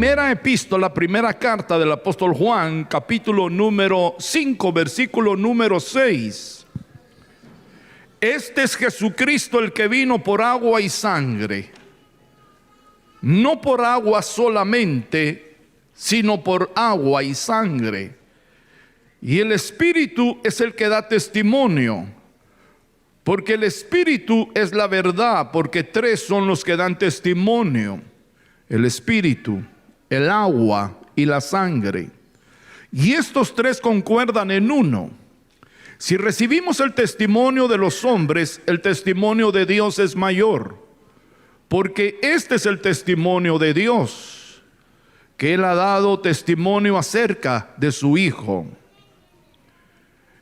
primera epístola, primera carta del apóstol Juan, capítulo número 5, versículo número 6. Este es Jesucristo el que vino por agua y sangre, no por agua solamente, sino por agua y sangre. Y el Espíritu es el que da testimonio, porque el Espíritu es la verdad, porque tres son los que dan testimonio: el Espíritu, el agua y la sangre. Y estos tres concuerdan en uno. Si recibimos el testimonio de los hombres, el testimonio de Dios es mayor, porque este es el testimonio de Dios, que Él ha dado testimonio acerca de su Hijo.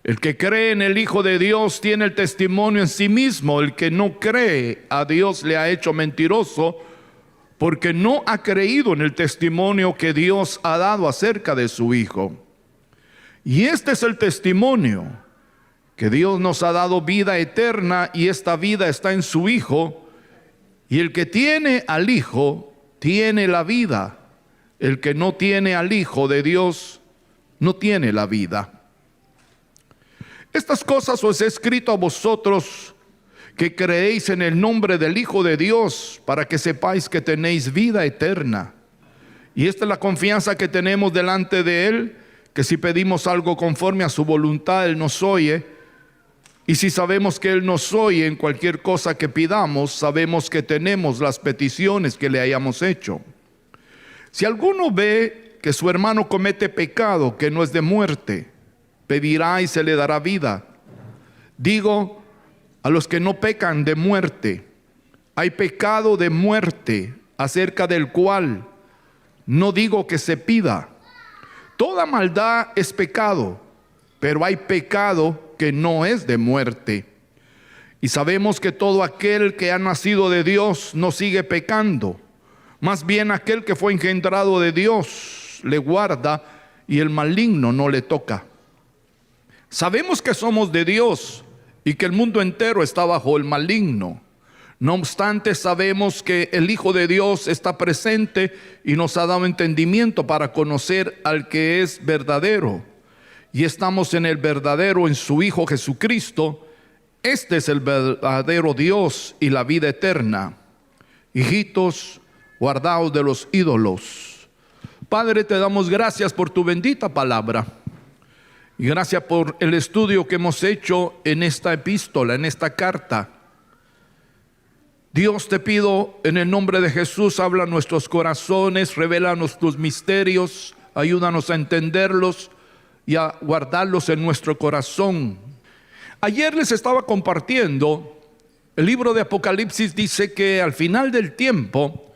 El que cree en el Hijo de Dios tiene el testimonio en sí mismo. El que no cree a Dios le ha hecho mentiroso, porque no ha creído en el testimonio que Dios ha dado acerca de su Hijo. Y este es el testimonio, que Dios nos ha dado vida eterna, y esta vida está en su Hijo. Y el que tiene al Hijo tiene la vida. El que no tiene al Hijo de Dios no tiene la vida. Estas cosas os he escrito a vosotros que creéis en el nombre del Hijo de Dios, para que sepáis que tenéis vida eterna. Y esta es la confianza que tenemos delante de Él, que si pedimos algo conforme a su voluntad, Él nos oye. Y si sabemos que Él nos oye en cualquier cosa que pidamos, sabemos que tenemos las peticiones que le hayamos hecho. Si alguno ve que su hermano comete pecado que no es de muerte, pedirá y se le dará vida. Digo a los que no pecan de muerte: hay pecado de muerte acerca del cual no digo que se pida. Toda maldad es pecado, pero hay pecado que no es de muerte. Y sabemos que todo aquel que ha nacido de Dios no sigue pecando. Más bien aquel que fue engendrado de Dios le guarda, y el maligno no le toca. Sabemos que somos de Dios y que el mundo entero está bajo el maligno. No obstante, sabemos que el Hijo de Dios está presente y nos ha dado entendimiento para conocer al que es verdadero. Y estamos en el verdadero, en su Hijo Jesucristo. Este es el verdadero Dios y la vida eterna. Hijitos, guardaos de los ídolos. Padre, te damos gracias por tu bendita palabra. Y gracias por el estudio que hemos hecho en esta epístola, en esta carta. Dios, te pido en el nombre de Jesús, habla a nuestros corazones, revélanos tus misterios, ayúdanos a entenderlos y a guardarlos en nuestro corazón. Ayer les estaba compartiendo, el libro de Apocalipsis dice que al final del tiempo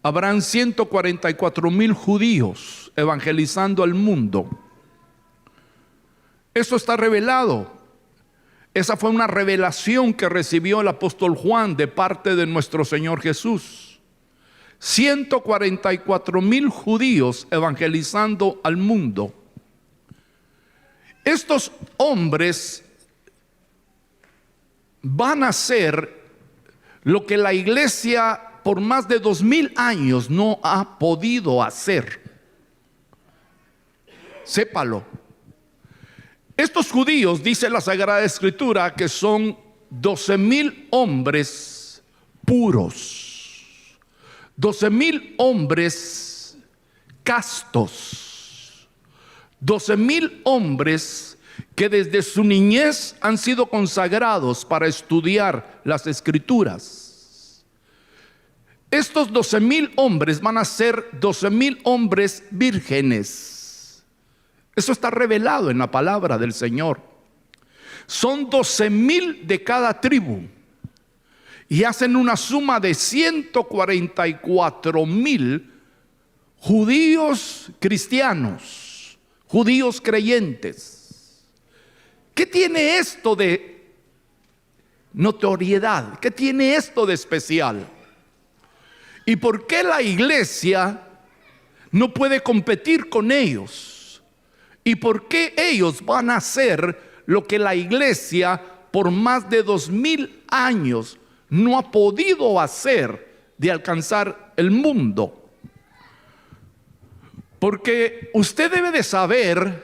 habrán 144,000 judíos evangelizando al mundo. Eso está revelado. Esa fue una revelación que recibió el apóstol Juan de parte de nuestro Señor Jesús. 144,000 judíos evangelizando al mundo. Estos hombres van a hacer lo que la iglesia por más de 2000 años no ha podido hacer. Sépalo. Estos judíos, dice la Sagrada Escritura, que son 12,000 hombres puros, 12,000 hombres castos, 12,000 hombres que desde su niñez han sido consagrados para estudiar las Escrituras. Estos 12,000 hombres van a ser 12,000 hombres vírgenes. Eso está revelado en la palabra del Señor. Son 12,000 de cada tribu y hacen una suma de 144,000 judíos cristianos, judíos creyentes. ¿Qué tiene esto de notoriedad? ¿Qué tiene esto de especial? ¿Y por qué la iglesia no puede competir con ellos? ¿Y por qué ellos van a hacer lo que la iglesia por más de 2000 años no ha podido hacer, de alcanzar el mundo? Porque usted debe de saber,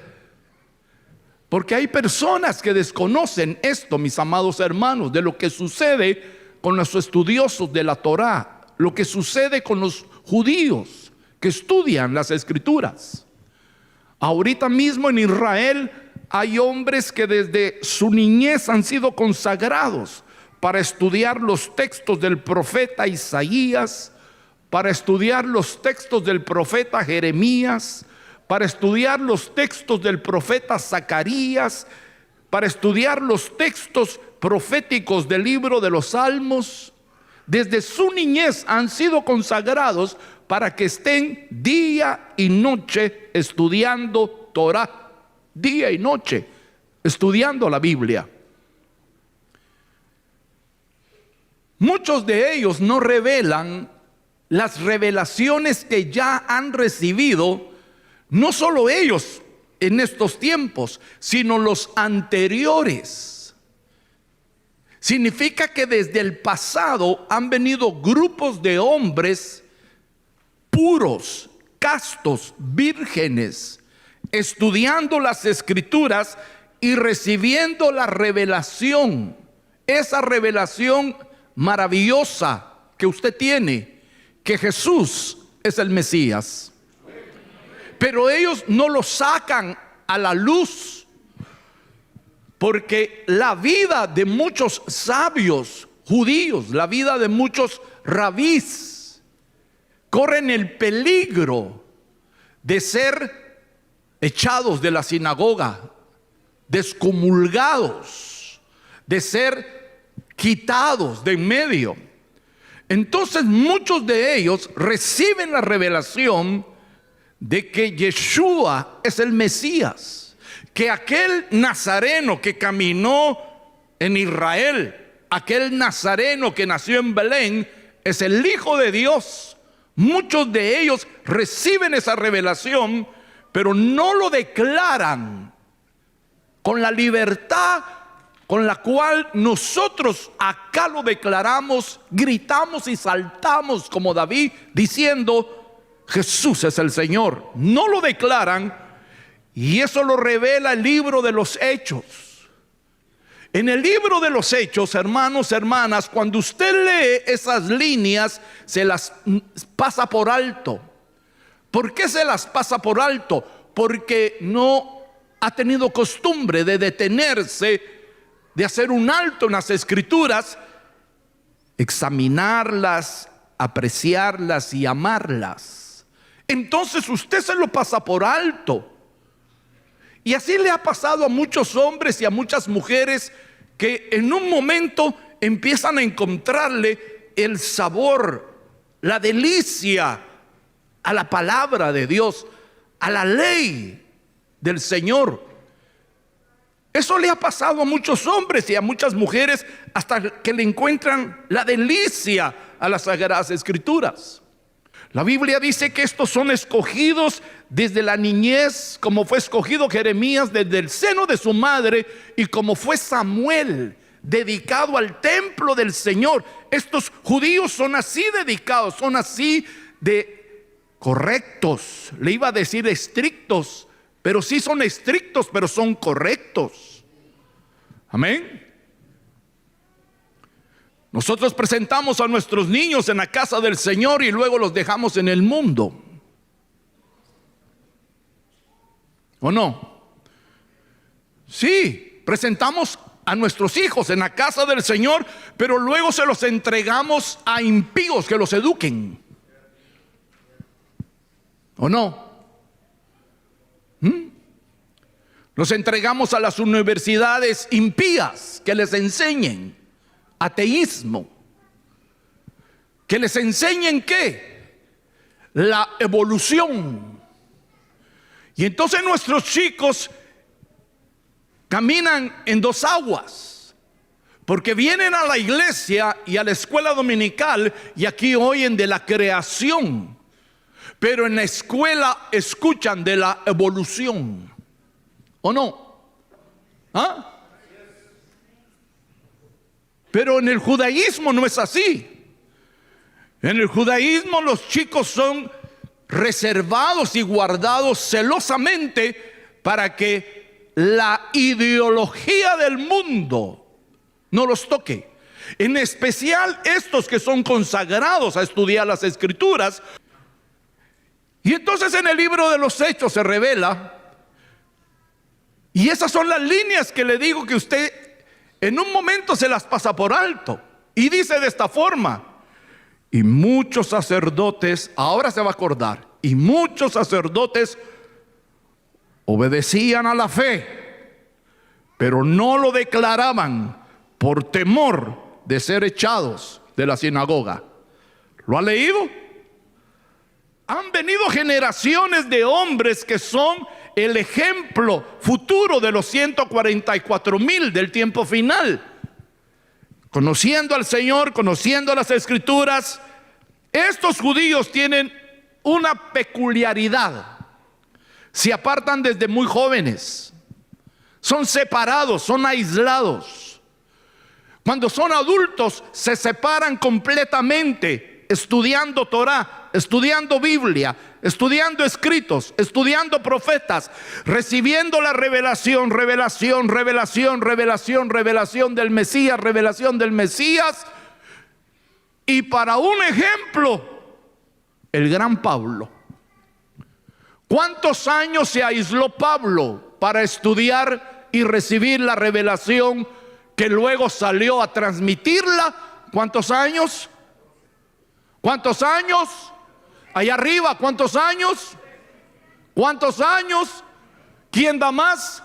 porque hay personas que desconocen esto, mis amados hermanos, de lo que sucede con los estudiosos de la Torá, lo que sucede con los judíos que estudian las escrituras. Ahorita mismo en Israel hay hombres que desde su niñez han sido consagrados para estudiar los textos del profeta Isaías, para estudiar los textos del profeta Jeremías, para estudiar los textos del profeta Zacarías, para estudiar los textos proféticos del libro de los Salmos. Desde su niñez han sido consagrados para que estén día y noche estudiando Torá, día y noche estudiando la Biblia. Muchos de ellos no revelan las revelaciones que ya han recibido, no solo ellos en estos tiempos, sino los anteriores. Significa que desde el pasado han venido grupos de hombres puros, castos, vírgenes, estudiando las escrituras y recibiendo la revelación, esa revelación maravillosa que usted tiene, que Jesús es el Mesías. Pero ellos no lo sacan a la luz, porque la vida de muchos sabios judíos, la vida de muchos rabís, corren el peligro de ser echados de la sinagoga, descomulgados, de ser quitados de en medio. Entonces muchos de ellos reciben la revelación de que Yeshua es el Mesías, que aquel nazareno que caminó en Israel, aquel nazareno que nació en Belén, es el Hijo de Dios. Muchos de ellos reciben esa revelación, pero no lo declaran con la libertad con la cual nosotros acá lo declaramos, gritamos y saltamos como David diciendo: Jesús es el Señor. No lo declaran, y eso lo revela el libro de los Hechos. En el libro de los Hechos, hermanos, hermanas, cuando usted lee esas líneas, se las pasa por alto. ¿Por qué se las pasa por alto? Porque no ha tenido costumbre de detenerse, de hacer un alto en las escrituras, examinarlas, apreciarlas y amarlas. Entonces usted se lo pasa por alto. Y así le ha pasado a muchos hombres y a muchas mujeres que en un momento empiezan a encontrarle el sabor, la delicia a la palabra de Dios, a la ley del Señor. Eso le ha pasado a muchos hombres y a muchas mujeres hasta que le encuentran la delicia a las Sagradas Escrituras. La Biblia dice que estos son escogidos desde la niñez, como fue escogido Jeremías desde el seno de su madre, y como fue Samuel dedicado al templo del Señor. Estos judíos son así dedicados, son así de correctos. Le iba a decir estrictos, pero sí son estrictos, pero son correctos. Amén. Nosotros presentamos a nuestros niños en la casa del Señor y luego los dejamos en el mundo, ¿o no? Sí, presentamos a nuestros hijos en la casa del Señor, pero luego se los entregamos a impíos que los eduquen, ¿o no? Los entregamos a las universidades impías que les enseñen ateísmo, que les enseñen ¿qué? La evolución. Y entonces nuestros chicos caminan en dos aguas, porque vienen a la iglesia y a la escuela dominical y aquí oyen de la creación, pero en la escuela escuchan de la evolución, ¿o no? ¿Ah? Pero en el judaísmo no es así. En el judaísmo los chicos son reservados y guardados celosamente para que la ideología del mundo no los toque. En especial estos que son consagrados a estudiar las Escrituras. Y entonces en el libro de los Hechos se revela, y esas son las líneas que le digo que usted en un momento se las pasa por alto. Y dice de esta forma: y muchos sacerdotes, ahora se va a acordar, y muchos sacerdotes obedecían a la fe, pero no lo declaraban por temor de ser echados de la sinagoga. ¿Lo ha leído? Han venido generaciones de hombres que son el ejemplo futuro de los 144,000 del tiempo final. Conociendo al Señor, conociendo las Escrituras, estos judíos tienen una peculiaridad. Se apartan desde muy jóvenes. Son separados, son aislados. Cuando son adultos, se separan completamente, estudiando Torah, estudiando Biblia, estudiando escritos, estudiando profetas, recibiendo la revelación del Mesías. Y para un ejemplo, el gran Pablo. ¿Cuántos años se aisló Pablo para estudiar y recibir la revelación que luego salió a transmitirla? ¿Cuántos años? ¿Cuántos años? Allá arriba, ¿cuántos años? ¿Cuántos años? ¿Quién da más?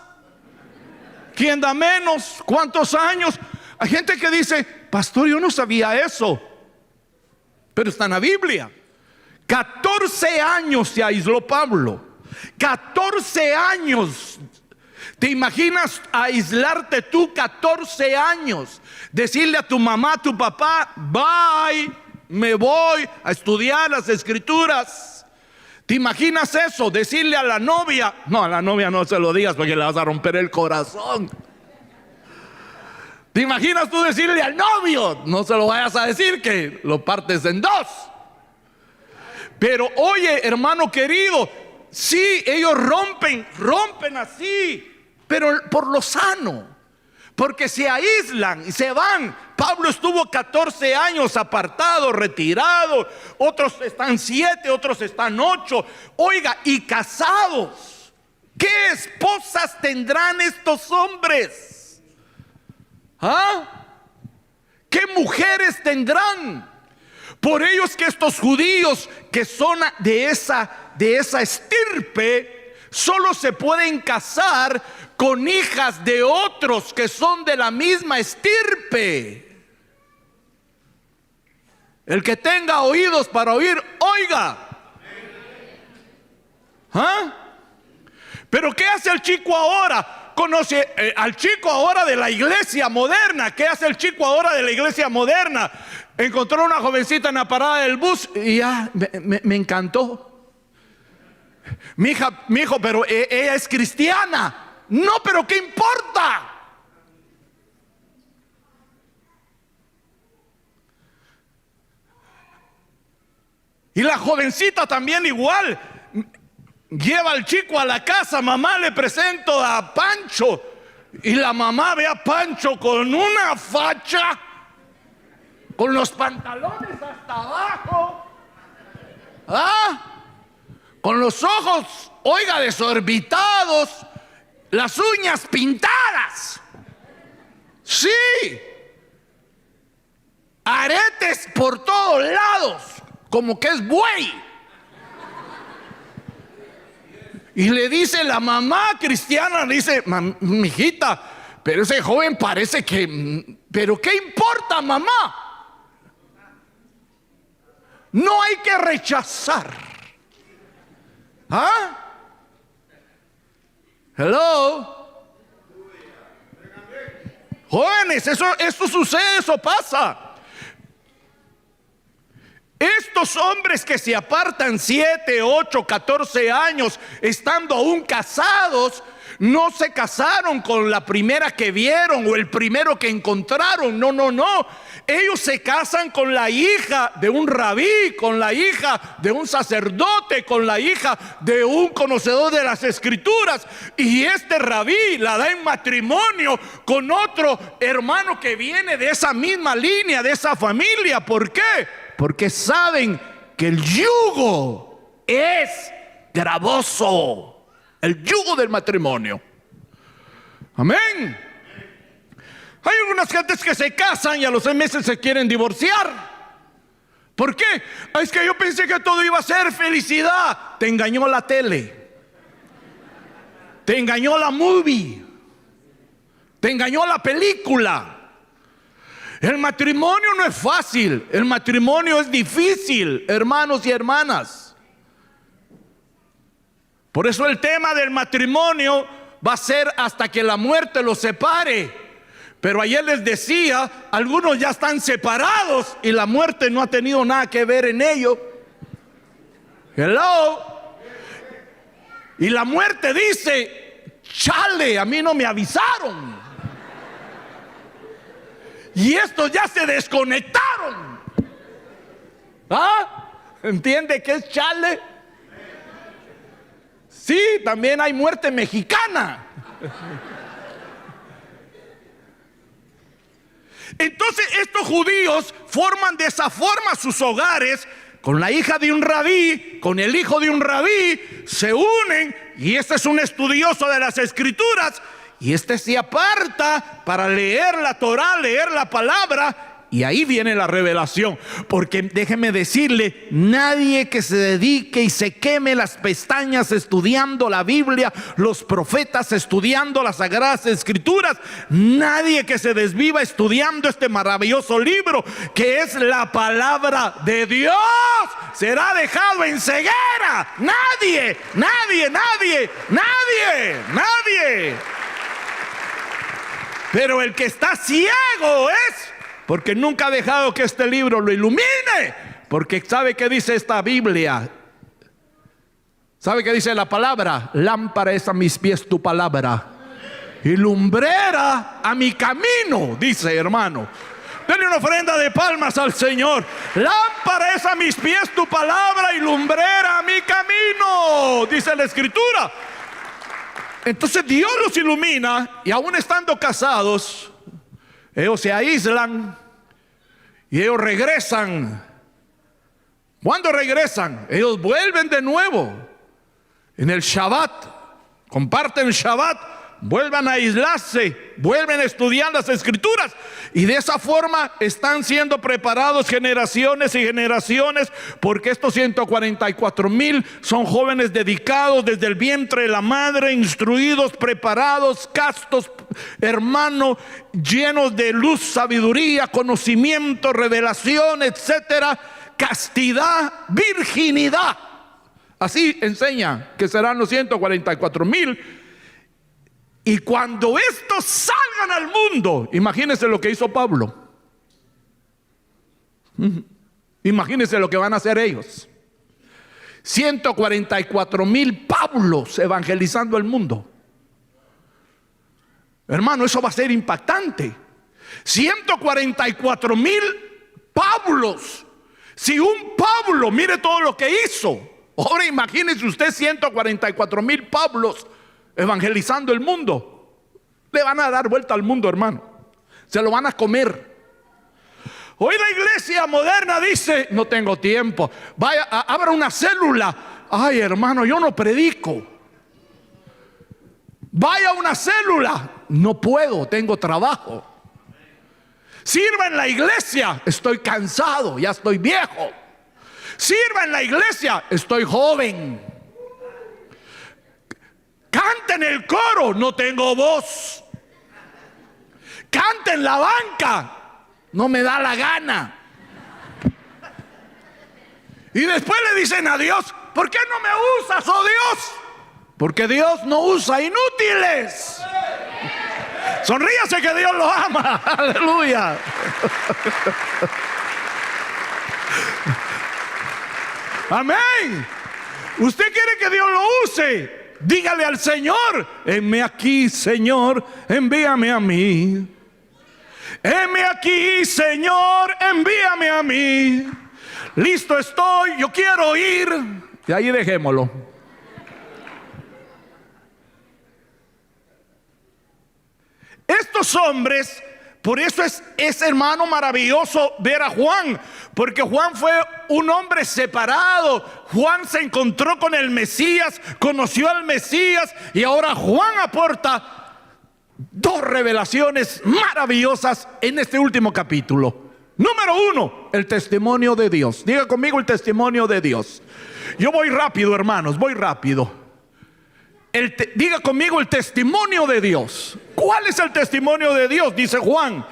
¿Quién da menos? ¿Cuántos años? Hay gente que dice: pastor, yo no sabía eso, pero está en la Biblia. 14 años se aisló Pablo. 14 años. ¿Te imaginas aislarte tú 14 años? Decirle a tu mamá, a tu papá: bye, me voy a estudiar las Escrituras. ¿Te imaginas eso? Decirle a la novia. No, a la novia no se lo digas porque le vas a romper el corazón. ¿Te imaginas tú decirle al novio? No se lo vayas a decir, que lo partes en dos. Pero oye, hermano querido, sí, ellos rompen así, pero por lo sano, porque se aíslan y se van. Pablo estuvo 14 años apartado, retirado. Otros están 7, otros están 8. Oiga, y casados. ¿Qué esposas tendrán estos hombres? ¿Ah? ¿Qué mujeres tendrán? Por ello es que estos judíos que son de esa estirpe solo se pueden casar con hijas de otros que son de la misma estirpe. El que tenga oídos para oír, oiga. ¿Ah? Pero ¿qué hace el chico ahora? Conoce al chico ahora de la iglesia moderna. ¿Qué hace el chico ahora de la iglesia moderna? Encontró una jovencita en la parada del bus y ya me encantó. Mi hijo, pero ella es cristiana. No, pero ¿qué importa? Y la jovencita también igual. Lleva al chico a la casa: mamá, le presento a Pancho. Y la mamá ve a Pancho con una facha, con los pantalones hasta abajo, con los ojos, oiga, desorbitados, las uñas pintadas, sí, aretes por todos lados, como que es buey. Y le dice la mamá cristiana, dice: mijita, pero ese joven parece que... ¿Pero qué importa, mamá? No hay que rechazar. ¿Ah? Hello. Jóvenes, esto sucede, eso pasa. Estos hombres que se apartan 7, 8, 14 años estando aún casados, no se casaron con la primera que vieron o el primero que encontraron. No, no, no. Ellos se casan con la hija de un rabí, con la hija de un sacerdote, con la hija de un conocedor de las escrituras. Y este rabí la da en matrimonio con otro hermano que viene de esa misma línea, de esa familia. ¿Por qué? Porque saben que el yugo es gravoso. El yugo del matrimonio. Amén. Hay algunas gentes que se casan y a los 6 meses se quieren divorciar. ¿Por qué? Es que yo pensé que todo iba a ser felicidad. Te engañó la tele. Te engañó la movie. Te engañó la película. El matrimonio no es fácil. El matrimonio es difícil, hermanos y hermanas. Por eso el tema del matrimonio va a ser hasta que la muerte los separe. Pero ayer les decía, algunos ya están separados y la muerte no ha tenido nada que ver en ello. Hello. Y la muerte dice, chale, a mí no me avisaron. Y estos ya se desconectaron. ¿Ah? ¿Entiende qué es chale? Sí, también hay muerte mexicana. Entonces estos judíos forman de esa forma sus hogares con la hija de un rabí, con el hijo de un rabí, se unen, y este es un estudioso de las escrituras, y este se aparta para leer la Torá, leer la palabra. Y ahí viene la revelación. Porque déjeme decirle, nadie que se dedique y se queme las pestañas estudiando la Biblia, los profetas estudiando las Sagradas Escrituras, nadie que se desviva estudiando este maravilloso libro que es la palabra de Dios, será dejado en ceguera. Nadie, nadie, nadie, nadie, nadie. Pero el que está ciego es porque nunca ha dejado que este libro lo ilumine. Porque ¿sabe qué dice esta Biblia? ¿Sabe qué dice la palabra? Lámpara es a mis pies tu palabra y lumbrera a mi camino, dice, hermano. Denle una ofrenda de palmas al Señor. Lámpara es a mis pies tu palabra y lumbrera a mi camino, dice la Escritura. Entonces Dios los ilumina, y aún estando casados, ellos se aíslan y ellos regresan. ¿Cuándo regresan? Ellos vuelven de nuevo en el Shabbat, comparten el Shabbat, vuelvan a aislarse, vuelven a estudiar las Escrituras, y de esa forma están siendo preparados generaciones y generaciones, porque estos 144,000 son jóvenes dedicados desde el vientre de la madre, instruidos, preparados, castos, hermano, llenos de luz, sabiduría, conocimiento, revelación, etcétera, castidad, virginidad. Así enseña que serán los 144,000. Y cuando estos salgan al mundo, imagínense lo que hizo Pablo. Imagínense lo que van a hacer ellos. 144,000 Pablos evangelizando el mundo. Hermano, eso va a ser impactante. 144,000 Pablos. Si un Pablo, mire todo lo que hizo. Ahora imagínese usted 144,000 Pablos evangelizando el mundo. Le van a dar vuelta al mundo, hermano. Se lo van a comer. Hoy la iglesia moderna dice: no tengo tiempo. Vaya, abra una célula. Ay, hermano, yo no predico. Vaya a una célula. No puedo, tengo trabajo. Sirva en la iglesia. Estoy cansado, ya estoy viejo. Sirva en la iglesia. Estoy joven. Canta en el coro, no tengo voz. Canta en la banca, no me da la gana. Y después le dicen a Dios: ¿por qué no me usas, oh Dios? Porque Dios no usa inútiles. Sonríase que Dios lo ama. Aleluya. Amén. Usted quiere que Dios lo use. Dígale al Señor: heme aquí, Señor, envíame a mí. Heme aquí, Señor, envíame a mí. Listo estoy, yo quiero ir. Y ahí dejémoslo. Estos hombres, por eso es hermano maravilloso ver a Juan, porque Juan fue un hombre separado. Juan se encontró con el Mesías, conoció al Mesías, y ahora Juan aporta dos revelaciones maravillosas en este último capítulo. Número uno, el testimonio de Dios. Diga conmigo: el testimonio de Dios. Yo voy rápido, hermanos, voy rápido. Diga conmigo: el testimonio de Dios. ¿Cuál es el testimonio de Dios? Dice Juan: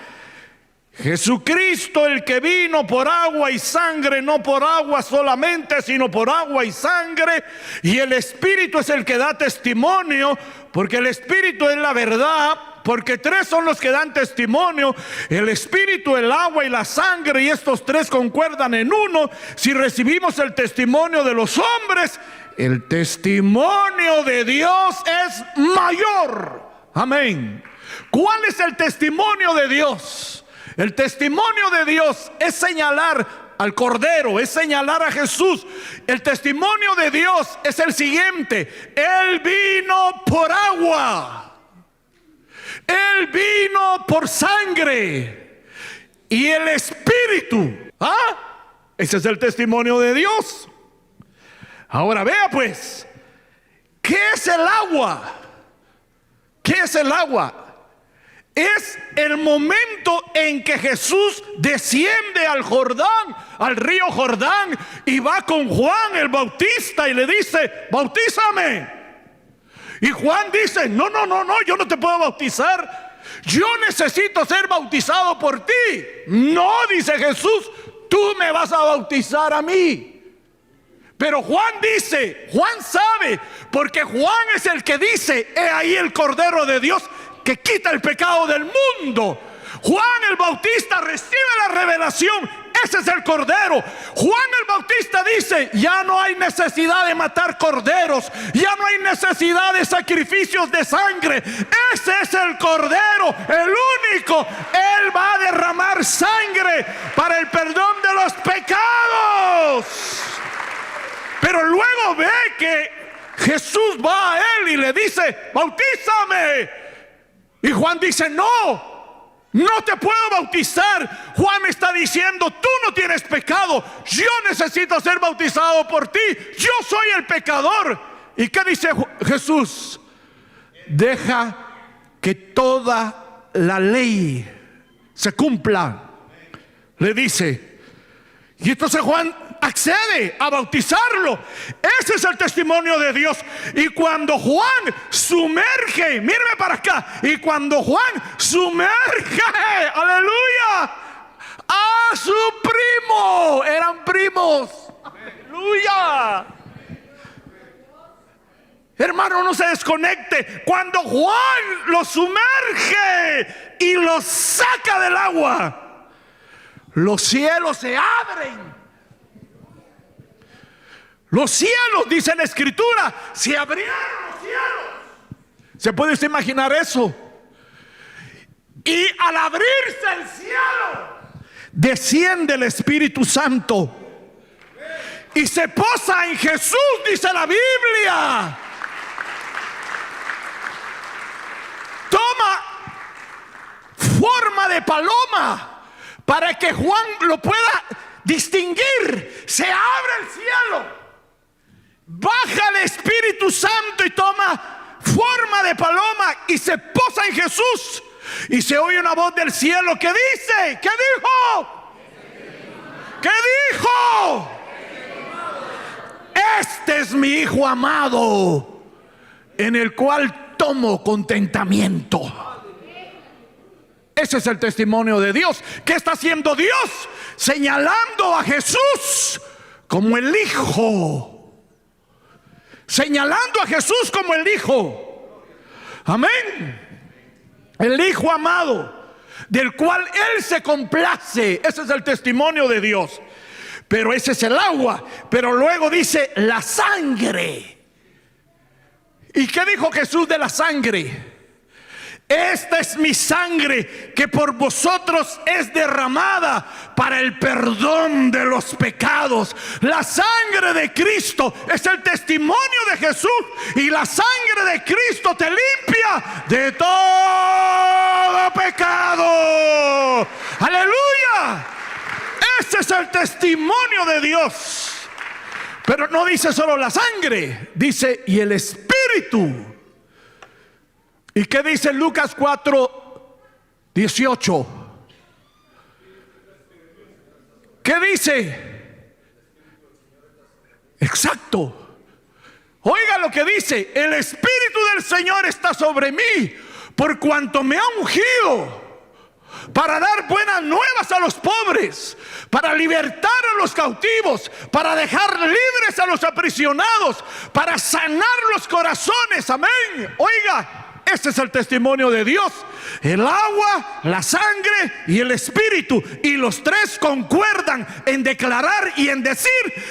Jesucristo, el que vino por agua y sangre, no por agua solamente, sino por agua y sangre. Y el Espíritu es el que da testimonio, porque el Espíritu es la verdad. Porque tres son los que dan testimonio: el Espíritu, el agua y la sangre. Y estos tres concuerdan en uno. Si recibimos el testimonio de los hombres, el testimonio de Dios es mayor. Amén. ¿Cuál es el testimonio de Dios? El testimonio de Dios es señalar al Cordero, es señalar a Jesús. El testimonio de Dios es el siguiente: Él vino por agua, Él vino por sangre, y el Espíritu. Ese es el testimonio de Dios. Ahora vea pues, ¿qué es el agua? ¿Qué es el agua? Es el momento en que Jesús desciende al Jordán, al río Jordán, y va con Juan el Bautista y le dice: bautízame. Y Juan dice: no, yo no te puedo bautizar. Yo necesito ser bautizado por ti. No, dice Jesús, tú me vas a bautizar a mí. Pero Juan dice, Juan sabe, porque Juan es el que dice: he ahí el Cordero de Dios que quita el pecado del mundo. Juan el Bautista recibe la revelación: ese es el Cordero. Juan el Bautista dice: ya no hay necesidad de matar corderos, ya no hay necesidad de sacrificios de sangre. Ese es el Cordero, el único. Él va a derramar sangre para el perdón de los pecados. Pero luego ve que Jesús va a él y le dice: bautízame. Y Juan dice: no te puedo bautizar. Juan me está diciendo: tú no tienes pecado, yo necesito ser bautizado por ti, yo soy el pecador. ¿Y qué dice Jesús? Deja que toda la ley se cumpla, le dice. Y entonces Juan accede a bautizarlo. Ese es el testimonio de Dios. Y cuando Juan sumerge, mírame para acá, y cuando Juan sumerge, aleluya, a su primo, eran primos, aleluya. Hermano, no se desconecte. Cuando Juan lo sumerge y lo saca del agua, los cielos se abren. Los cielos, dice la Escritura, se abrieron los cielos. ¿Se puede usted imaginar eso? Y al abrirse el cielo, desciende el Espíritu Santo y se posa en Jesús, dice la Biblia. Toma forma de paloma para que Juan lo pueda distinguir. Se abre el cielo, baja el Espíritu Santo y toma forma de paloma y se posa en Jesús. Y se oye una voz del cielo que dice: ¿qué dijo? ¿Qué dijo? Este es mi Hijo amado, en el cual tomo contentamiento. Ese es el testimonio de Dios. ¿Qué está haciendo Dios? Señalando a Jesús como el Hijo. Señalando a Jesús como el Hijo. Amén. El Hijo amado, del cual Él se complace. Ese es el testimonio de Dios. Pero ese es el agua. Pero luego dice la sangre. ¿Y qué dijo Jesús de la sangre? Esta es mi sangre que por vosotros es derramada para el perdón de los pecados. La sangre de Cristo es el testimonio de Jesús, y la sangre de Cristo te limpia de todo pecado. ¡Aleluya! Ese es el testimonio de Dios. Pero no dice solo la sangre, dice y el Espíritu. ¿Y qué dice Lucas 4:18? ¿Qué dice? Exacto. Oiga lo que dice: el Espíritu del Señor está sobre mí, por cuanto me ha ungido para dar buenas nuevas a los pobres, para libertar a los cautivos, para dejar libres a los aprisionados, para sanar los corazones. Amén. Oiga, este es el testimonio de Dios: el agua, la sangre y el Espíritu. Y los tres concuerdan en declarar y en decir: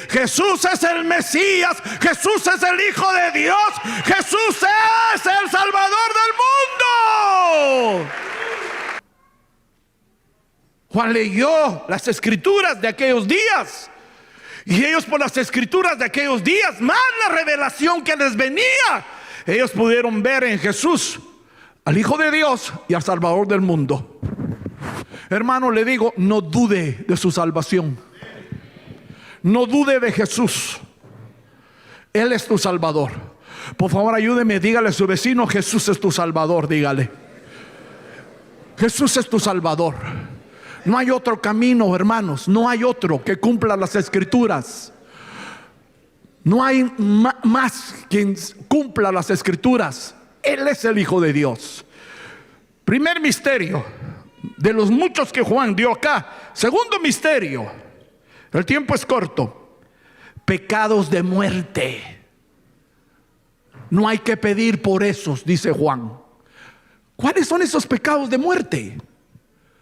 Jesús es el Mesías, Jesús es el Hijo de Dios, Jesús es el Salvador del mundo. Juan leyó las escrituras de aquellos días, y ellos, por las escrituras de aquellos días, más la revelación que les venía, ellos pudieron ver en Jesús al Hijo de Dios y al Salvador del mundo. Hermano, le digo, no dude de su salvación. No dude de Jesús. Él es tu Salvador. Por favor, ayúdeme, dígale a su vecino: Jesús es tu Salvador. Dígale: Jesús es tu Salvador. No hay otro camino, hermanos. No hay otro que cumpla las escrituras. No hay más quien cumpla las escrituras. Él es el Hijo de Dios. Primer misterio de los muchos que Juan dio acá. Segundo misterio, el tiempo es corto: pecados de muerte. No hay que pedir por esos, dice Juan. ¿Cuáles son esos pecados de muerte?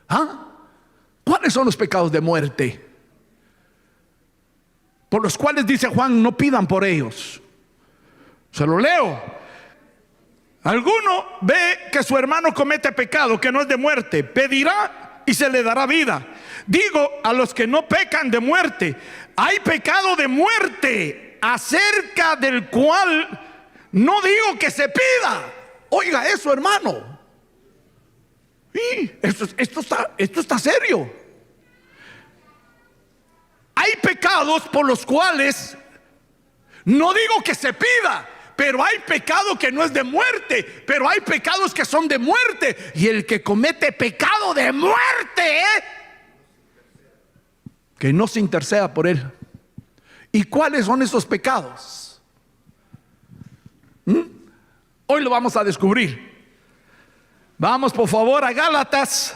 ¿Ah? ¿Cuáles son los pecados de muerte por los cuales dice Juan no pidan por ellos? Se lo leo. Alguno ve que su hermano comete pecado que no es de muerte, pedirá y se le dará vida. Digo a los que no pecan de muerte: hay pecado de muerte acerca del cual no digo que se pida. Oiga eso, hermano. Esto está serio. Hay pecados por los cuales no digo que se pida, pero hay pecado que no es de muerte, pero hay pecados que son de muerte. Y el que comete pecado de muerte, que no se interceda por él. ¿Y cuáles son esos pecados? Hoy lo vamos a descubrir. Vamos por favor a Gálatas,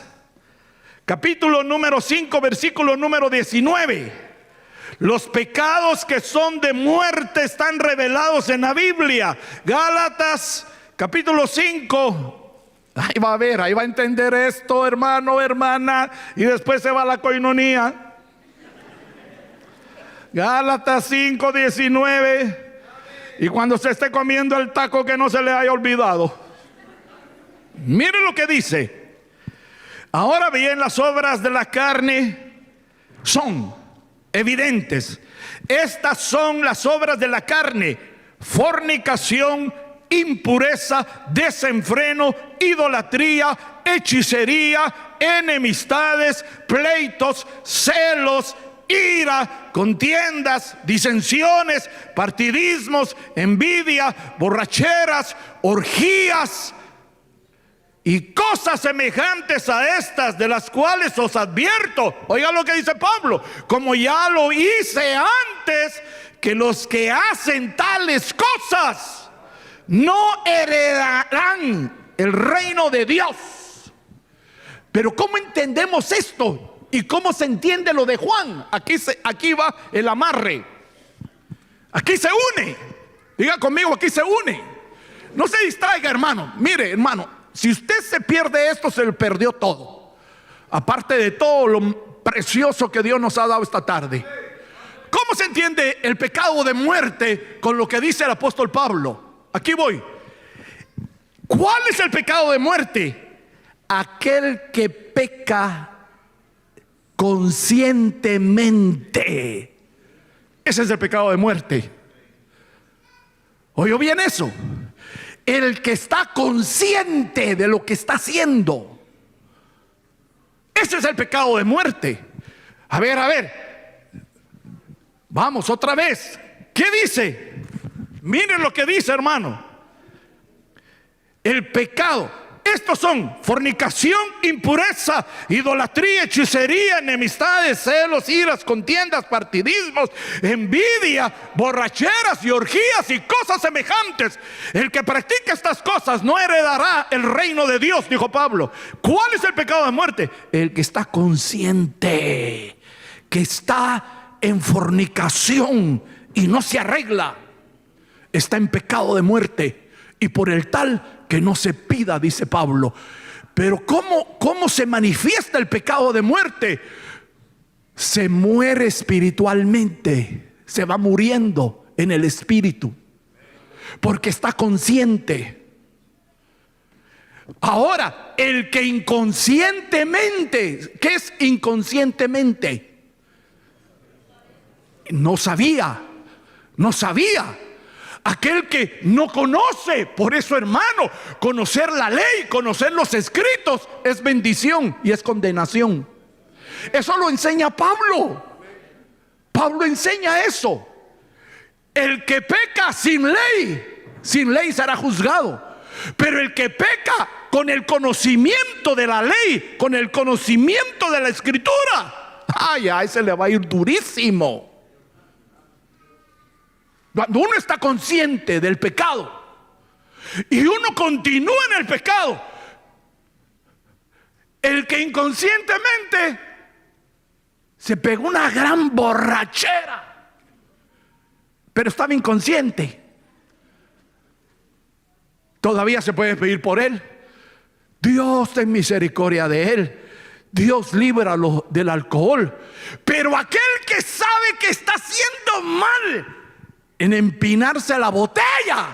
capítulo número 5, versículo número 19. Los pecados que son de muerte están revelados en la Biblia. Gálatas, capítulo 5. Ahí va a ver, ahí va a entender esto, hermano, hermana, y después se va a la coinonía. Gálatas 5, 19. Y cuando se esté comiendo el taco, que no se le haya olvidado. Mire lo que dice: ahora bien, las obras de la carne son evidentes. Estas son las obras de la carne: fornicación, impureza, desenfreno, idolatría, hechicería, enemistades, pleitos, celos, ira, contiendas, disensiones, partidismos, envidia, borracheras, orgías y cosas semejantes a estas, de las cuales os advierto. Oiga lo que dice Pablo: como ya lo hice antes, que los que hacen tales cosas no heredarán el reino de Dios. Pero ¿cómo entendemos esto? ¿Y cómo se entiende lo de Juan? Aquí va el amarre. Aquí se une. Diga conmigo: aquí se une. No se distraiga, hermano. Mire, hermano, si usted se pierde esto, se le perdió todo. Aparte de todo lo precioso que Dios nos ha dado esta tarde. ¿Cómo se entiende el pecado de muerte con lo que dice el apóstol Pablo? Aquí voy. ¿Cuál es el pecado de muerte? Aquel que peca conscientemente. Ese es el pecado de muerte. ¿Oyó bien eso? El que está consciente de lo que está haciendo. Ese es el pecado de muerte. A ver. Vamos otra vez. ¿Qué dice? Miren lo que dice, hermano. El pecado. Estos son fornicación, impureza, idolatría, hechicería, enemistades, celos, iras, contiendas, partidismos, envidia, borracheras y orgías y cosas semejantes. El que practica estas cosas no heredará el reino de Dios, dijo Pablo. ¿Cuál es el pecado de muerte? El que está consciente, que está en fornicación y no se arregla, está en pecado de muerte, y por el tal que no se pida, dice Pablo. Pero ¿cómo se manifiesta el pecado de muerte? Se muere espiritualmente, se va muriendo en el espíritu, porque está consciente. Ahora, el que inconscientemente, ¿qué es inconscientemente? No sabía. Aquel que no conoce. Por eso, hermano, conocer la ley, conocer los escritos es bendición y es condenación. Eso lo enseña Pablo. Pablo enseña eso. El que peca sin ley será juzgado. Pero el que peca con el conocimiento de la ley, con el conocimiento de la escritura, a ese le va a ir durísimo. Cuando uno está consciente del pecado y uno continúa en el pecado, el que inconscientemente se pegó una gran borrachera, pero estaba inconsciente, todavía se puede pedir por él. Dios ten misericordia de él, Dios líbralo del alcohol. Pero aquel que sabe que está haciendo mal en empinarse a la botella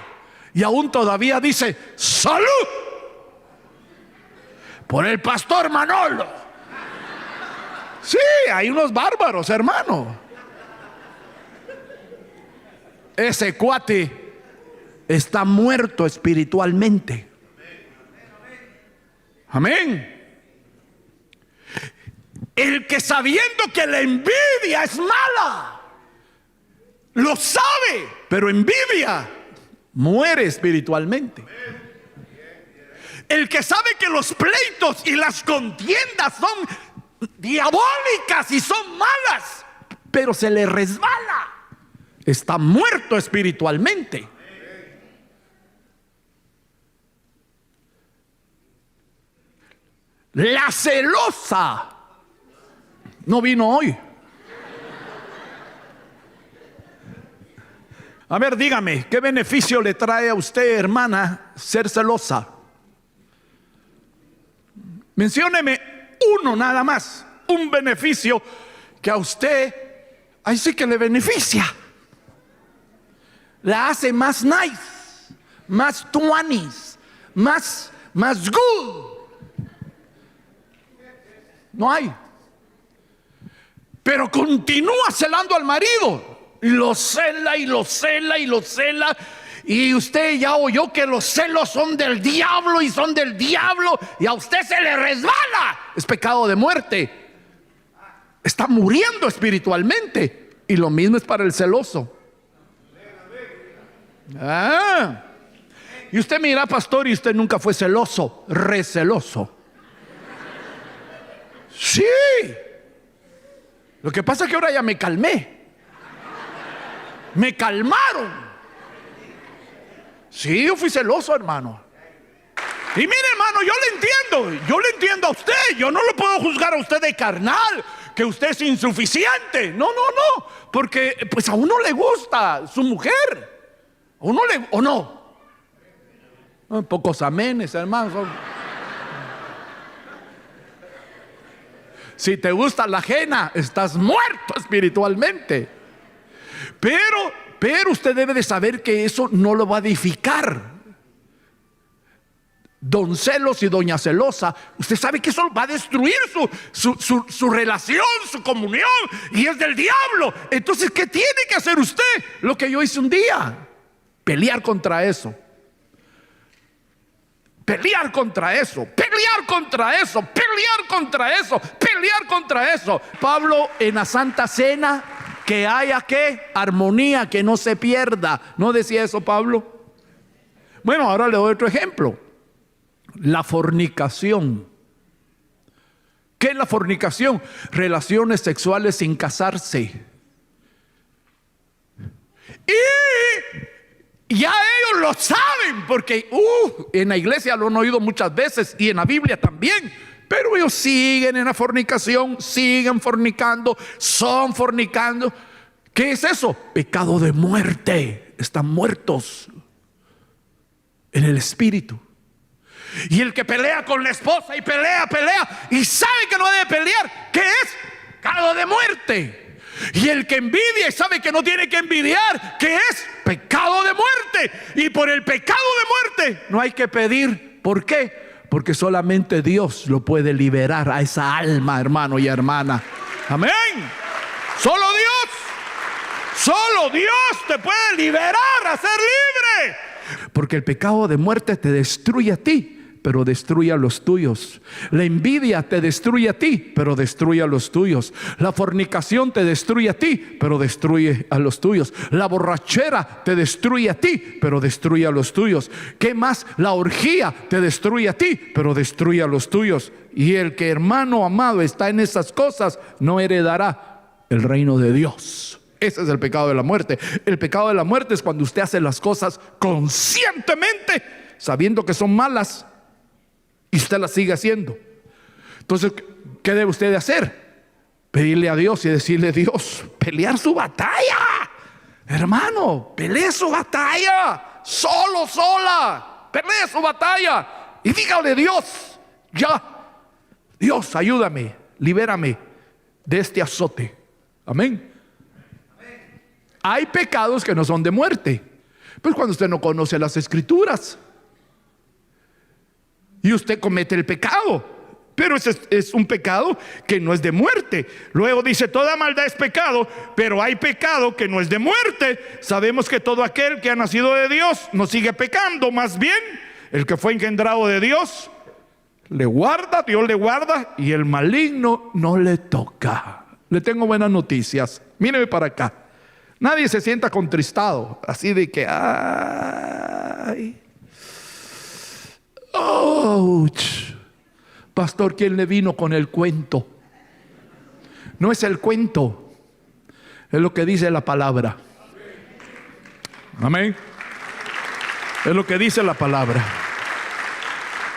y aún todavía dice salud por el pastor Manolo. Sí, hay unos bárbaros, hermano. Ese cuate está muerto espiritualmente. Amén. El que sabiendo que la envidia es mala, lo sabe, pero envidia, muere espiritualmente. El que sabe que los pleitos y las contiendas son diabólicas y son malas, pero se le resbala, está muerto espiritualmente. La celosa no vino hoy. A ver, dígame, ¿qué beneficio le trae a usted, hermana, ser celosa? Mencióneme uno nada más, un beneficio que a usted, ahí sí que le beneficia. La hace más nice, más tuanis, más good. No hay. Pero continúa celando al marido. Y lo cela y lo cela y lo cela. Y usted ya oyó que los celos son del diablo y son del diablo, y a usted se le resbala. Es pecado de muerte. Está muriendo espiritualmente. Y lo mismo es para el celoso. Y usted mira, pastor, y usted nunca fue celoso, receloso. Sí. Lo que pasa es que ahora ya me calmé. Me calmaron. Sí, yo fui celoso, hermano. Y mire, hermano, yo le entiendo a usted. Yo no lo puedo juzgar a usted de carnal, que usted es insuficiente. No, porque pues a uno le gusta su mujer. A uno le, ¿o no? Pocos amenes, hermano. Si te gusta la ajena, estás muerto espiritualmente. Pero usted debe de saber que eso no lo va a edificar. don celos y doña celosa, usted sabe que eso va a destruir su relación, su comunión, y es del diablo. Entonces, ¿qué tiene que hacer usted? Lo que yo hice un día: pelear contra eso. Pelear contra eso, pelear contra eso, pelear contra eso, pelear contra eso. Pablo, en la Santa Cena, que haya ¿qué? Armonía, que no se pierda. ¿No decía eso Pablo? Bueno, ahora le doy otro ejemplo. La fornicación. ¿Qué es la fornicación? Relaciones sexuales sin casarse. Y ya ellos lo saben, porque en la iglesia lo han oído muchas veces y en la Biblia también. Pero ellos siguen en la fornicación, siguen fornicando, son fornicando. ¿Qué es eso? Pecado de muerte. Están muertos en el espíritu. Y el que pelea con la esposa y pelea y sabe que no debe pelear, ¿qué es? Pecado de muerte. Y el que envidia y sabe que no tiene que envidiar, ¿qué es? Pecado de muerte. Y por el pecado de muerte no hay que pedir. ¿Por qué? Porque solamente Dios lo puede liberar a esa alma, hermano y hermana. Amén. Solo Dios te puede liberar, hacer libre. Porque el pecado de muerte te destruye a ti, pero destruye a los tuyos. La envidia te destruye a ti, pero destruye a los tuyos. La fornicación te destruye a ti, pero destruye a los tuyos. La borrachera te destruye a ti, pero destruye a los tuyos. ¿Qué más? La orgía te destruye a ti, pero destruye a los tuyos. Y el que, hermano amado, está en esas cosas, no heredará el reino de Dios. Ese es el pecado de la muerte. El pecado de la muerte es cuando usted hace las cosas conscientemente, sabiendo que son malas, y usted las sigue haciendo. Entonces, ¿qué debe usted de hacer? Pedirle a Dios y decirle: Dios, pelear su batalla. Hermano, pelee su batalla. Sola. Pelee su batalla. Y dígale: Dios, ya. Dios, ayúdame, libérame de este azote. Amén. Hay pecados que no son de muerte. Pues cuando usted no conoce las escrituras y usted comete el pecado, pero ese es un pecado que no es de muerte. Luego dice: toda maldad es pecado, pero hay pecado que no es de muerte. Sabemos que todo aquel que ha nacido de Dios no sigue pecando. Más bien, el que fue engendrado de Dios le guarda, Dios le guarda, y el maligno no le toca. Le tengo buenas noticias. Míreme para acá. Nadie se sienta contristado, así de que ay, ouch. Pastor, ¿quién le vino con el cuento? No es el cuento, es lo que dice la palabra. Amén. Es lo que dice la palabra.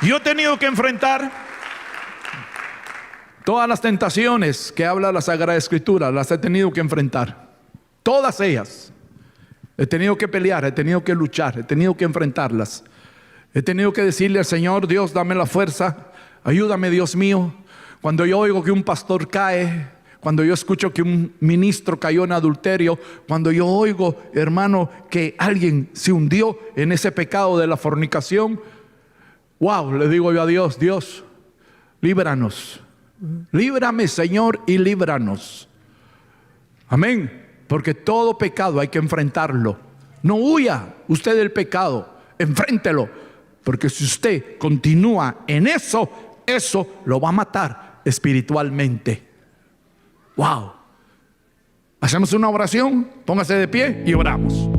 Yo he tenido que enfrentar todas las tentaciones que habla la Sagrada Escritura. Las he tenido que enfrentar. Todas ellas. He tenido que pelear, he tenido que luchar, he tenido que enfrentarlas. He tenido que decirle al Señor: Dios, dame la fuerza, ayúdame, Dios mío. Cuando yo oigo que un pastor cae, cuando yo escucho que un ministro cayó en adulterio, cuando yo oigo, hermano, que alguien se hundió en ese pecado de la fornicación, wow, le digo yo a Dios: Dios, líbranos. Líbrame, Señor, y líbranos. Amén. Porque todo pecado hay que enfrentarlo. No huya usted del pecado, enfréntelo. Porque si usted continúa en eso, eso lo va a matar espiritualmente. Wow. Hacemos una oración, póngase de pie y oramos.